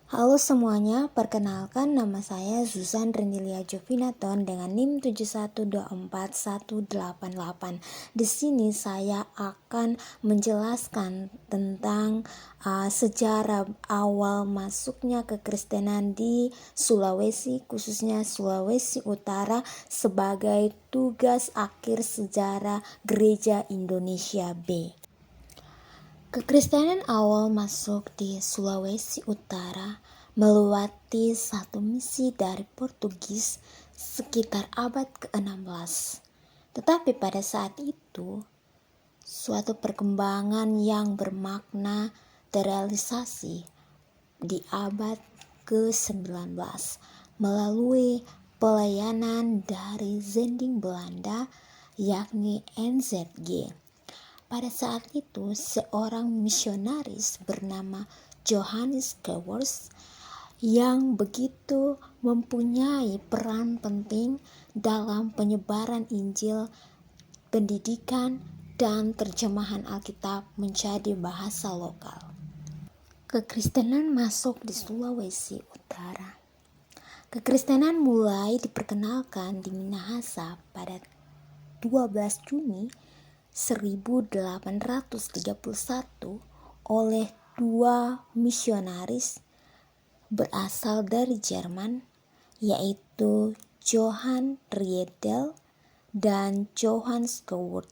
Halo semuanya, perkenalkan nama saya Zuzan Rendilia Jovinaton dengan NIM 71241188. Di sini saya akan menjelaskan tentang sejarah awal masuknya kekristenan di Sulawesi, khususnya Sulawesi Utara sebagai tugas akhir sejarah Gereja Indonesia B. Kekristenan awal masuk di Sulawesi Utara melewati satu misi dari Portugis sekitar abad ke-16. Tetapi pada saat itu, suatu perkembangan yang bermakna terrealisasi di abad ke-19 melalui pelayanan dari Zending Belanda, yakni NZG. Pada saat itu, seorang misionaris bernama Johannes Cowers yang begitu mempunyai peran penting dalam penyebaran Injil, pendidikan, dan terjemahan Alkitab menjadi bahasa lokal. Kekristenan masuk di Sulawesi Utara. Kekristenan mulai diperkenalkan di Minahasa pada 12 Juni 1831 oleh dua misionaris berasal dari Jerman, yaitu Johann Riedel dan Johann Schouwert.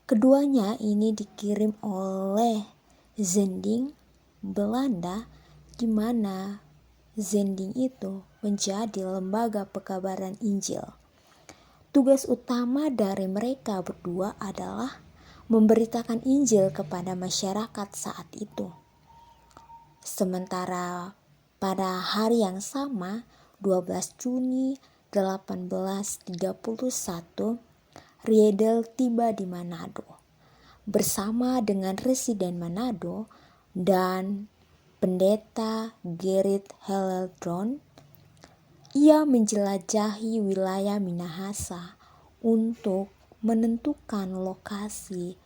Keduanya ini dikirim oleh Zending Belanda, di mana Zending itu menjadi lembaga pekabaran Injil. Tugas utama dari mereka berdua adalah memberitakan Injil kepada masyarakat saat itu. Sementara pada hari yang sama, 12 Juni 1831, Riedel tiba di Manado bersama dengan residen Manado dan pendeta Gerrit Helldron. Ia menjelajahi wilayah Minahasa untuk menentukan lokasi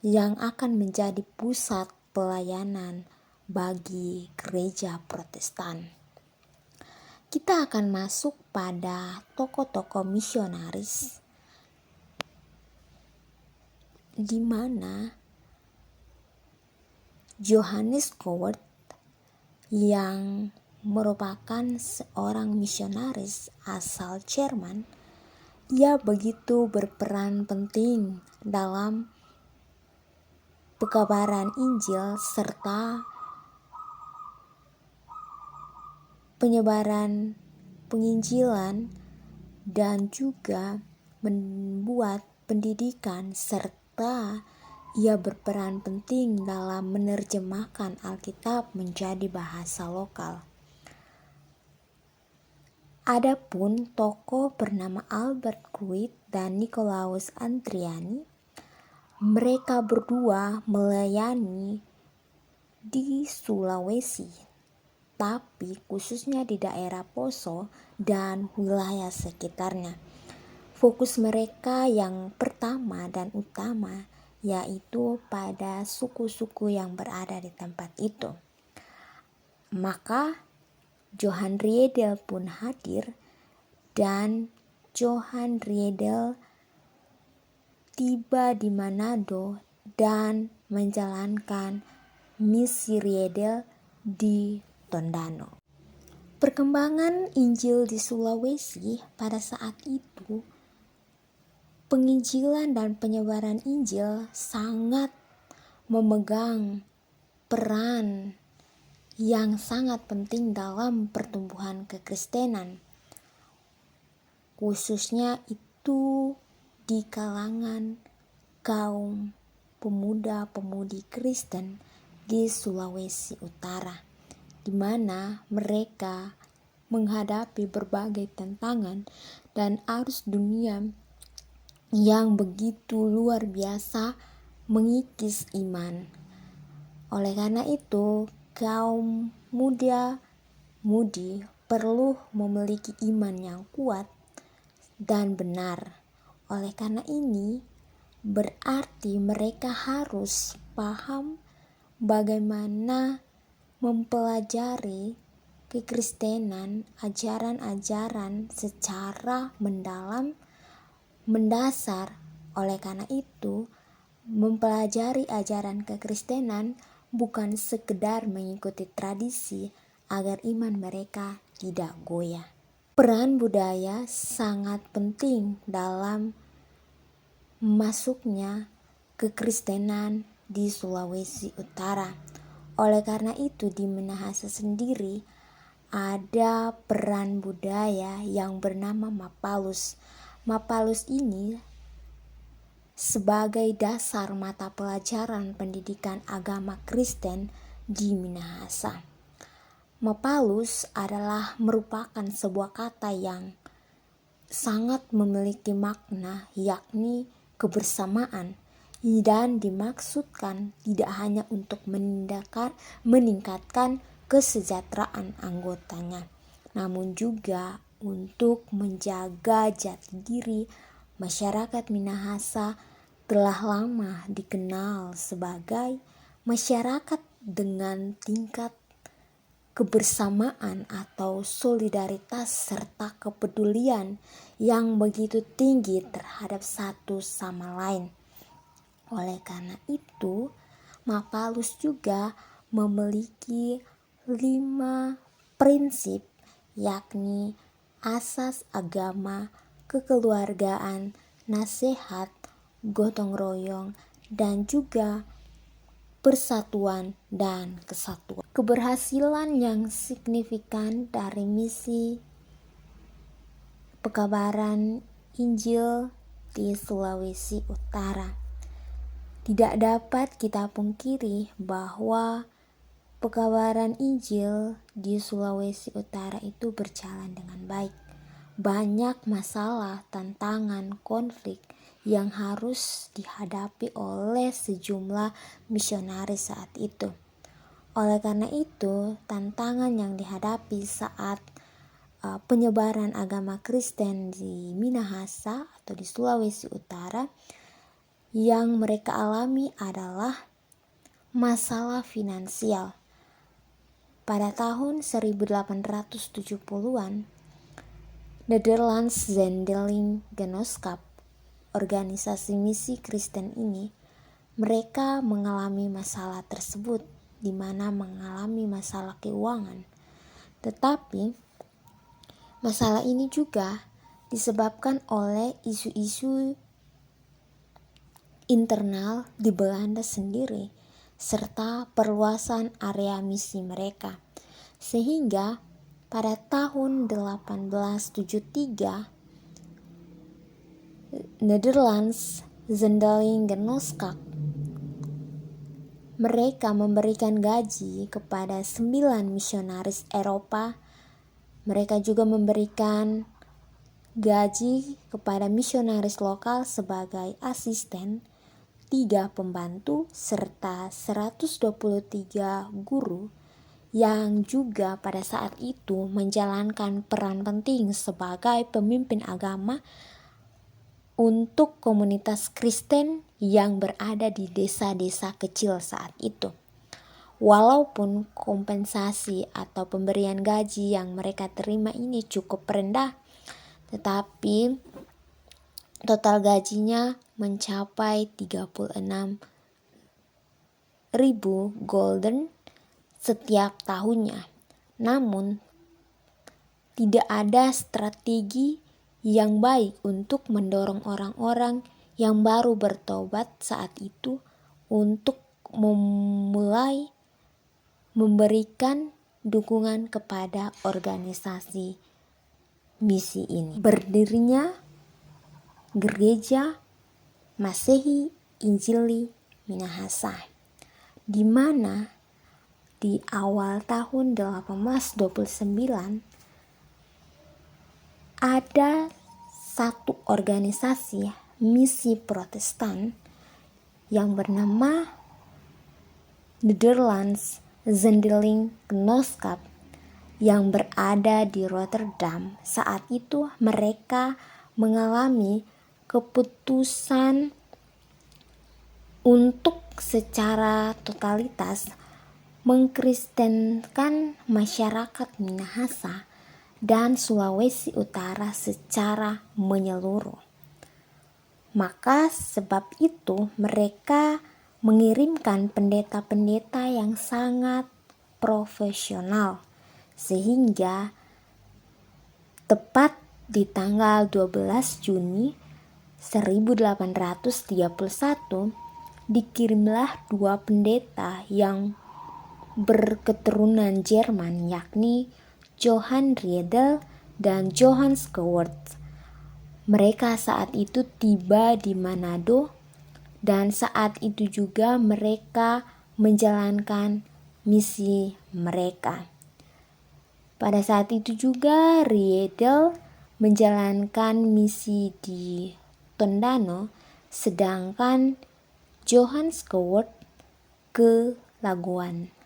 yang akan menjadi pusat pelayanan bagi gereja Protestan. Kita akan masuk pada tokoh-tokoh misionaris di mana Johannes Schouwert yang merupakan seorang misionaris asal Jerman. Ia begitu berperan penting dalam pekabaran Injil serta penyebaran penginjilan dan juga membuat pendidikan, serta ia berperan penting dalam menerjemahkan Alkitab menjadi bahasa lokal. Adapun tokoh bernama Albert Kruit dan Nicolaus Andriani, mereka berdua melayani di Sulawesi, tapi khususnya di daerah Poso dan wilayah sekitarnya. Fokus mereka yang pertama dan utama yaitu pada suku-suku yang berada di tempat itu. Maka Johann Riedel pun hadir, dan Johann Riedel tiba di Manado dan menjalankan misi Riedel di Tondano. Perkembangan Injil di Sulawesi pada saat itu, penginjilan dan penyebaran Injil sangat memegang peran yang sangat penting dalam pertumbuhan kekristenan, khususnya itu di kalangan kaum pemuda-pemudi Kristen di Sulawesi Utara, di mana mereka menghadapi berbagai tantangan dan arus dunia yang begitu luar biasa mengikis iman. Oleh karena itu, kaum muda-mudi perlu memiliki iman yang kuat dan benar. Oleh karena ini, berarti mereka harus paham bagaimana mempelajari kekristenan, ajaran-ajaran secara mendalam, mendasar. Oleh karena itu, mempelajari ajaran kekristenan bukan sekedar mengikuti tradisi agar iman mereka tidak goyah. Peran budaya sangat penting dalam masuknya kekristenan di Sulawesi Utara. Oleh karena itu, di Minahasa sendiri ada peran budaya yang bernama Mapalus. Mapalus ini sebagai dasar mata pelajaran pendidikan agama Kristen di Minahasa. Mapalus adalah merupakan sebuah kata yang sangat memiliki makna, yakni kebersamaan, dan dimaksudkan tidak hanya untuk meningkatkan kesejahteraan anggotanya, namun juga untuk menjaga jati diri. Masyarakat Minahasa telah lama dikenal sebagai masyarakat dengan tingkat kebersamaan atau solidaritas serta kepedulian yang begitu tinggi terhadap satu sama lain. Oleh karena itu, Mapalus juga memiliki 5 prinsip, yakni asas agama, kekeluargaan, nasihat, gotong royong, dan juga persatuan dan kesatuan. Keberhasilan yang signifikan dari misi pekabaran Injil di Sulawesi Utara. Tidak dapat kita pungkiri bahwa pekabaran Injil di Sulawesi Utara itu berjalan dengan baik. Banyak masalah, tantangan, konflik yang harus dihadapi oleh sejumlah misionaris saat itu. Oleh karena itu, tantangan yang dihadapi saat penyebaran agama Kristen di Minahasa atau di Sulawesi Utara yang mereka alami adalah masalah finansial. Pada tahun 1870-an, Nederlands Zendeling Genootschap, organisasi misi Kristen ini, mereka mengalami masalah tersebut, di mana mengalami masalah keuangan. Tetapi masalah ini juga disebabkan oleh isu-isu internal di Belanda sendiri serta perluasan area misi mereka. Sehingga pada tahun 1873 Nederlands Zendeling Genootschap mereka memberikan gaji kepada 9 misionaris Eropa. Mereka juga memberikan gaji kepada misionaris lokal sebagai asisten, 3 pembantu, serta 123 guru yang juga pada saat itu menjalankan peran penting sebagai pemimpin agama untuk komunitas Kristen yang berada di desa-desa kecil saat itu. Walaupun kompensasi atau pemberian gaji yang mereka terima ini cukup rendah, tetapi total gajinya mencapai 36.000 gulden setiap tahunnya. Namun, tidak ada strategi yang baik untuk mendorong orang-orang yang baru bertobat saat itu untuk memulai memberikan dukungan kepada organisasi misi ini. Berdirinya Gereja Masehi Injili Minahasa, di mana di awal tahun 1829 ada satu organisasi misi Protestan yang bernama Nederlands Zendeling Genootschap yang berada di Rotterdam. Saat itu mereka mengalami keputusan untuk secara totalitas mengkristenkan masyarakat Minahasa dan Sulawesi Utara secara menyeluruh. Maka sebab itu mereka mengirimkan pendeta-pendeta yang sangat profesional, sehingga tepat di tanggal 12 Juni 1831 dikirimlah dua pendeta yang berketurunan Jerman, yakni Johann Riedel dan Johann Skewert. Mereka saat itu tiba di Manado dan saat itu juga mereka menjalankan misi mereka. Pada saat itu juga Riedel menjalankan misi di Tondano, sedangkan Johann Skewert ke Lagoan.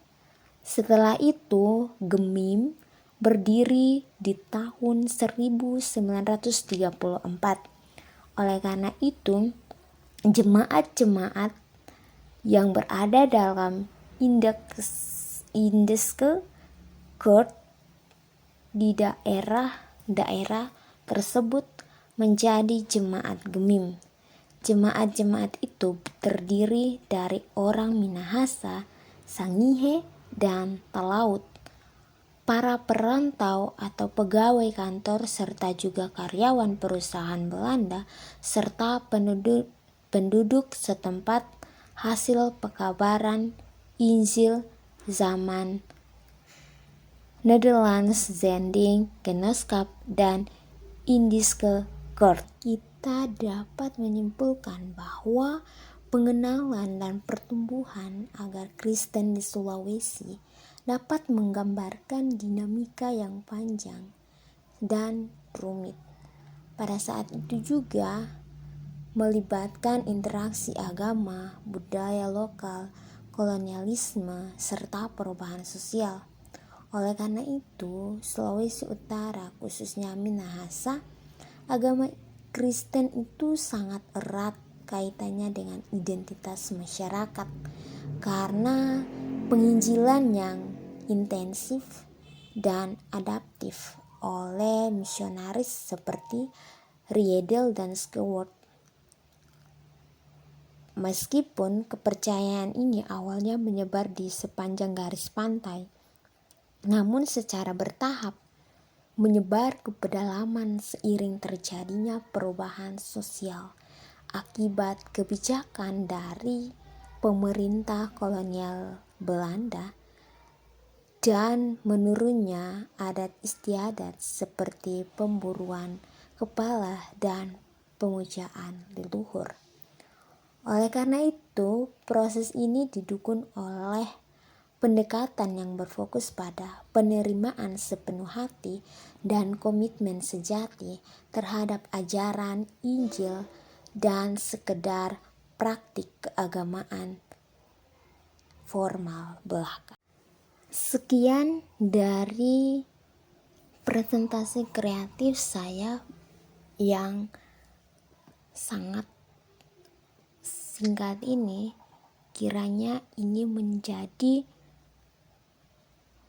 Setelah itu Gemim berdiri di tahun 1934. Oleh karena itu, jemaat-jemaat yang berada dalam Indeske Kurt di daerah tersebut menjadi jemaat Gemim. Jemaat-jemaat itu terdiri dari orang Minahasa, Sangihe, dan Talaut, para perantau atau pegawai kantor serta juga karyawan perusahaan Belanda serta penduduk setempat hasil pekabaran Injil zaman Nederlands Zending, Genootschap, dan Indiske Kurt. Kita dapat menyimpulkan bahwa pengenalan dan pertumbuhan agar Kristen di Sulawesi dapat menggambarkan dinamika yang panjang dan rumit. Pada saat itu juga melibatkan interaksi agama, budaya lokal, kolonialisme, serta perubahan sosial. Oleh karena itu, Sulawesi Utara, khususnya Minahasa, agama Kristen itu sangat erat kaitannya dengan identitas masyarakat karena penginjilan yang intensif dan adaptif oleh misionaris seperti Riedel dan Skewert. Meskipun kepercayaan ini awalnya menyebar di sepanjang garis pantai, namun secara bertahap menyebar ke pedalaman seiring terjadinya perubahan sosial akibat kebijakan dari pemerintah kolonial Belanda dan menurunnya adat istiadat seperti pemburuan kepala dan pemujaan leluhur. Oleh karena itu, proses ini didukung oleh pendekatan yang berfokus pada penerimaan sepenuh hati dan komitmen sejati terhadap ajaran Injil dan sekedar praktik keagamaan formal belaka. Sekian dari presentasi kreatif saya yang sangat singkat ini. Kiranya ini menjadi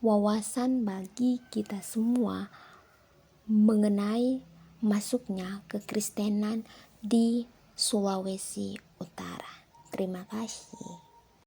wawasan bagi kita semua mengenai masuknya kekristenan di Sulawesi Utara. Terima kasih.